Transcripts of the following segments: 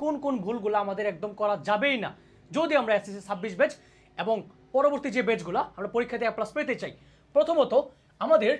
কোন কোন ভুলগুলো আমাদের একদম করা যাবেই না যদি আমরা এসএসসি 26 ব্যাচ এবং পরবর্তী যে ব্যাচগুলো আমরা পরীক্ষাতে A+ পেতে চাই। প্রথমত আমাদের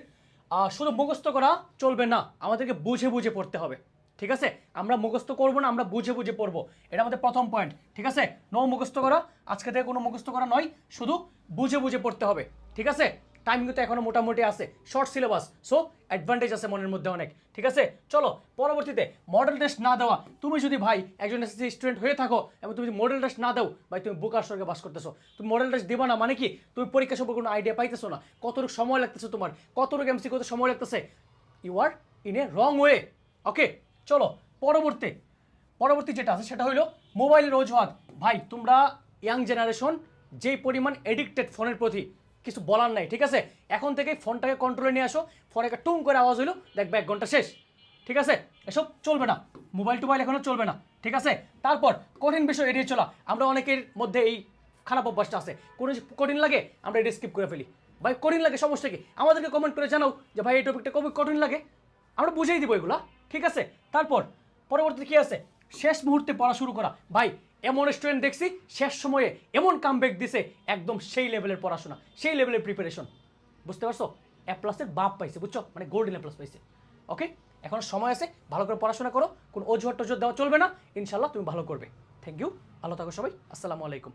শুধু মুখস্থ করা চলবে না, আমাদেরকে বুঝে বুঝে পড়তে হবে। ঠিক আছে, আমরা মুখস্থ করবো না, আমরা বুঝে বুঝে পড়বো, এটা আমাদের প্রথম পয়েন্ট। ঠিক আছে, নো মুখস্থ করা, আজকে থেকে কোনো মুখস্থ করা নয়, শুধু বুঝে বুঝে পড়তে হবে। ঠিক আছে, টাইম কিন্তু এখনো মোটামুটি আছে, শর্ট সিলেবাস, সো অ্যাডভান্টেজ আছে মনের মধ্যে অনেক। ঠিক আছে, চলো পরবর্তীতে মডেল টেস্ট না দেওয়া, তুমি যদি ভাই একজন এসএসসি স্টুডেন্ট হয়ে থাকো এবং তুমি মডেল টেস্ট না দাও ভাই, তুমি বোকার স্বর্গে বাস করতেছো। তুমি মডেল টেস্ট দেবা না মানে কি, তুমি পরীক্ষা সম্পর্কে কোনো আইডিয়া পাইতেছো না, কতটুকু সময় লাগতেছে তোমার, কতটুকু এমসি কত সময় লাগতেছে, you are in a wrong way. Okay, চলো পরবর্তী যেটা আছে সেটা হইলো মোবাইলের অজুহাত। ভাই তোমরা ইয়াং জেনারেশন যেই পরিমাণ এডিক্টেড ফোনের প্রতি, কিছু বলার নাই। ঠিক আছে, এখন থেকে ফোনটাকে কন্ট্রোলে নিয়ে আসো, ফোনে একটা টুং করে আওয়াজ হইলো দেখবে 1 ঘন্টা শেষ। ঠিক আছে, এসব চলবে না, মোবাইল টোবাইল এখনো চলবে না। ঠিক আছে, তারপর কঠিন বিষয় এড়িয়ে চলা, আমরা অনেকের মধ্যে এই খারাপ অভ্যাসটা আছে, কোনো কঠিন লাগে আমরা এটা স্কিপ করে ফেলি। ভাই কঠিন লাগে সমস্যা কি, আমাদেরকে কমেন্ট করে জানাও যে ভাই এই টপিকটা কবে কঠিন লাগে, আমরা বুঝেই দিব এগুলা। ঠিক আছে, তারপর পরবর্তীতে কি আছে, শেষ মুহূর্তে পড়া শুরু করা। ভাই এমন স্টুডেন্ট দেখছি শেষ সময়ে এমন কামব্যাক দিছে, একদম সেই লেভেলের পড়াশোনা, সেই লেভেলের প্রিপারেশন, বুঝতে পারছো, A+-এর বাপ পাইছে, বুঝছো, মানে গোল্ডেন A+ পাইছে। ওকে, এখন সময় আছে, ভালো করে পড়াশোনা করো, কোন অজুহাত টজুহাত দেওয়া চলবে না, ইনশাল্লাহ তুমি ভালো করবে। থ্যাংক ইউ, ভালো থাকো সবাই, আসসালামু আলাইকুম।